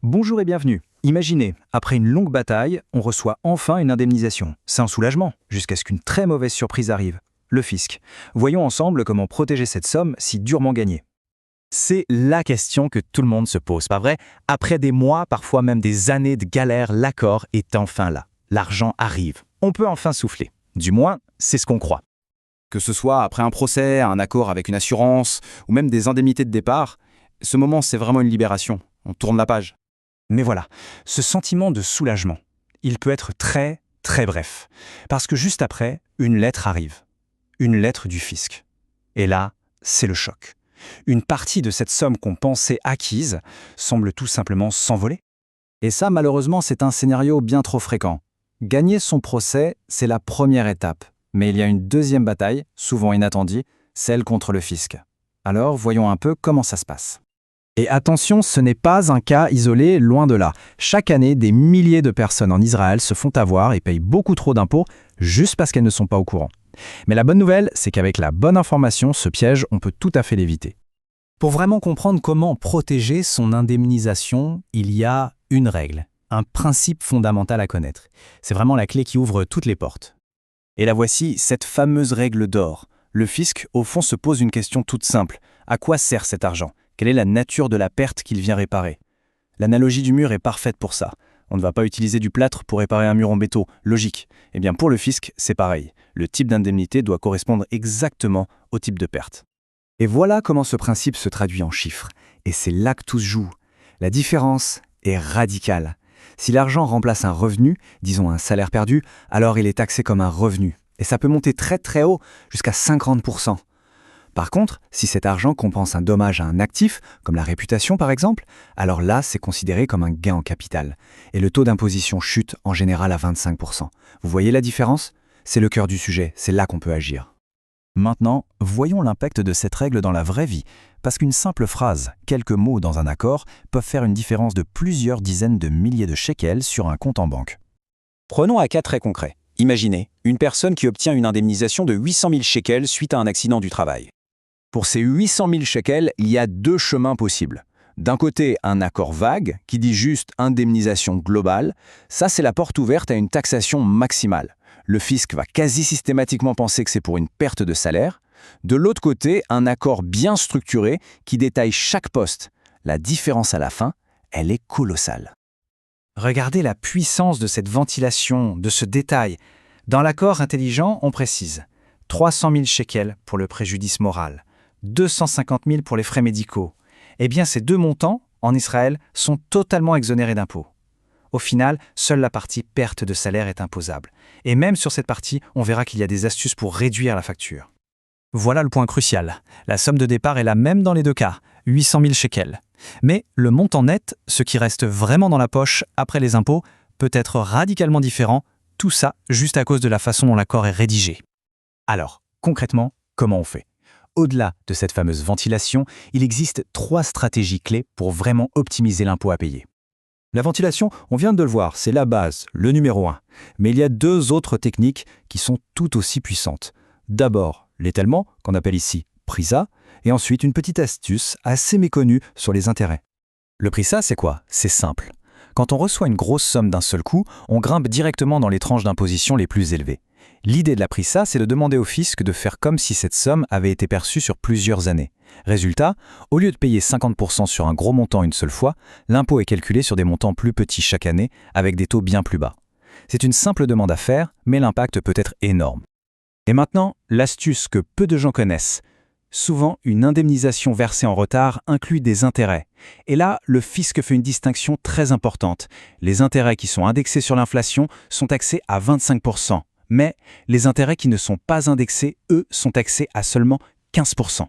Bonjour et bienvenue. Imaginez, après une longue bataille, on reçoit enfin une indemnisation. C'est un soulagement, jusqu'à ce qu'une très mauvaise surprise arrive. Le fisc. Voyons ensemble comment protéger cette somme si durement gagnée. C'est la question que tout le monde se pose, pas vrai? Après des mois, parfois même des années de galère, l'accord est enfin là. L'argent arrive. On peut enfin souffler. Du moins, c'est ce qu'on croit. Que ce soit après un procès, un accord avec une assurance, ou même des indemnités de départ, ce moment c'est vraiment une libération. On tourne la page. Mais voilà, ce sentiment de soulagement, il peut être très, très bref. Parce que juste après, une lettre arrive. Une lettre du fisc. Et là, c'est le choc. Une partie de cette somme qu'on pensait acquise semble tout simplement s'envoler. Et ça, malheureusement, c'est un scénario bien trop fréquent. Gagner son procès, c'est la première étape. Mais il y a une deuxième bataille, souvent inattendue, celle contre le fisc. Alors, voyons un peu comment ça se passe. Et attention, ce n'est pas un cas isolé, loin de là. Chaque année, des milliers de personnes en Israël se font avoir et payent beaucoup trop d'impôts juste parce qu'elles ne sont pas au courant. Mais la bonne nouvelle, c'est qu'avec la bonne information, ce piège, on peut tout à fait l'éviter. Pour vraiment comprendre comment protéger son indemnisation, il y a une règle, un principe fondamental à connaître. C'est vraiment la clé qui ouvre toutes les portes. Et la voici, cette fameuse règle d'or. Le fisc, au fond, se pose une question toute simple. À quoi sert cet argent ? Quelle est la nature de la perte qu'il vient réparer ? L'analogie du mur est parfaite pour ça. On ne va pas utiliser du plâtre pour réparer un mur en béton, logique. Eh bien pour le fisc, c'est pareil. Le type d'indemnité doit correspondre exactement au type de perte. Et voilà comment ce principe se traduit en chiffres. Et c'est là que tout se joue. La différence est radicale. Si l'argent remplace un revenu, disons un salaire perdu, alors il est taxé comme un revenu. Et ça peut monter très très haut, jusqu'à 50%. Par contre, si cet argent compense un dommage à un actif, comme la réputation par exemple, alors là, c'est considéré comme un gain en capital. Et le taux d'imposition chute en général à 25%. Vous voyez la différence ? C'est le cœur du sujet, c'est là qu'on peut agir. Maintenant, voyons l'impact de cette règle dans la vraie vie, parce qu'une simple phrase, quelques mots dans un accord, peuvent faire une différence de plusieurs dizaines de milliers de shekels sur un compte en banque. Prenons un cas très concret. Imaginez, une personne qui obtient une indemnisation de 800 000 shekels suite à un accident du travail. Pour ces 800 000 shekels, il y a deux chemins possibles. D'un côté, un accord vague qui dit juste indemnisation globale. Ça, c'est la porte ouverte à une taxation maximale. Le fisc va quasi systématiquement penser que c'est pour une perte de salaire. De l'autre côté, un accord bien structuré qui détaille chaque poste. La différence à la fin, elle est colossale. Regardez la puissance de cette ventilation, de ce détail. Dans l'accord intelligent, on précise 300 000 shekels pour le préjudice moral, 250 000 pour les frais médicaux. Eh bien, ces deux montants, en Israël, sont totalement exonérés d'impôts. Au final, seule la partie perte de salaire est imposable. Et même sur cette partie, on verra qu'il y a des astuces pour réduire la facture. Voilà le point crucial. La somme de départ est la même dans les deux cas, 800 000 shekels. Mais le montant net, ce qui reste vraiment dans la poche après les impôts, peut être radicalement différent, tout ça juste à cause de la façon dont l'accord est rédigé. Alors, concrètement, comment on fait ? Au-delà de cette fameuse ventilation, il existe 3 stratégies clés pour vraiment optimiser l'impôt à payer. La ventilation, on vient de le voir, c'est la base, le numéro 1. Mais il y a 2 autres techniques qui sont tout aussi puissantes. D'abord, l'étalement, qu'on appelle ici PRISA, et ensuite une petite astuce assez méconnue sur les intérêts. Le PRISA, c'est quoi ? C'est simple. Quand on reçoit une grosse somme d'un seul coup, on grimpe directement dans les tranches d'imposition les plus élevées. L'idée de la PRISA, c'est de demander au fisc de faire comme si cette somme avait été perçue sur plusieurs années. Résultat, au lieu de payer 50% sur un gros montant une seule fois, l'impôt est calculé sur des montants plus petits chaque année, avec des taux bien plus bas. C'est une simple demande à faire, mais l'impact peut être énorme. Et maintenant, l'astuce que peu de gens connaissent. Souvent, une indemnisation versée en retard inclut des intérêts. Et là, le fisc fait une distinction très importante. Les intérêts qui sont indexés sur l'inflation sont taxés à 25%. Mais les intérêts qui ne sont pas indexés, eux, sont taxés à seulement 15%.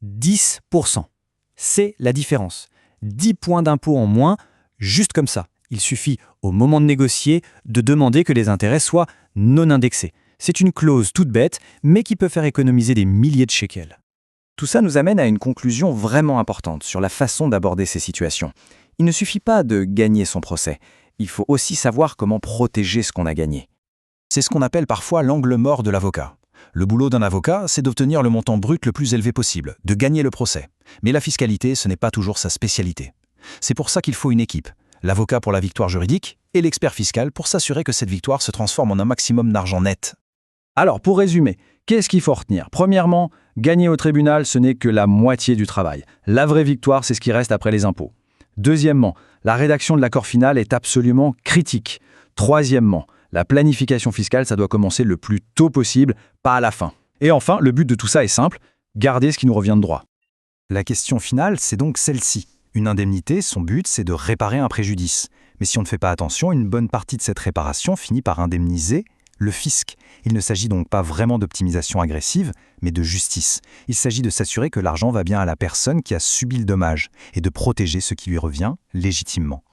10%. C'est la différence. 10 points d'impôt en moins, juste comme ça. Il suffit, au moment de négocier, de demander que les intérêts soient non indexés. C'est une clause toute bête, mais qui peut faire économiser des milliers de shekels. Tout ça nous amène à une conclusion vraiment importante sur la façon d'aborder ces situations. Il ne suffit pas de gagner son procès. Il faut aussi savoir comment protéger ce qu'on a gagné. C'est ce qu'on appelle parfois l'angle mort de l'avocat. Le boulot d'un avocat, c'est d'obtenir le montant brut le plus élevé possible, de gagner le procès. Mais la fiscalité, ce n'est pas toujours sa spécialité. C'est pour ça qu'il faut une équipe. l'avocat pour la victoire juridique et l'expert fiscal pour s'assurer que cette victoire se transforme en un maximum d'argent net. Alors, pour résumer, qu'est-ce qu'il faut retenir? Premièrement, gagner au tribunal, ce n'est que la moitié du travail. La vraie victoire, c'est ce qui reste après les impôts. Deuxièmement, la rédaction de l'accord final est absolument critique. Troisièmement, la planification fiscale, ça doit commencer le plus tôt possible, pas à la fin. Et enfin, le but de tout ça est simple, garder ce qui nous revient de droit. La question finale, c'est donc celle-ci. Une indemnité, son but, c'est de réparer un préjudice. Mais si on ne fait pas attention, une bonne partie de cette réparation finit par indemniser le fisc. Il ne s'agit donc pas vraiment d'optimisation agressive, mais de justice. Il s'agit de s'assurer que l'argent va bien à la personne qui a subi le dommage et de protéger ce qui lui revient légitimement.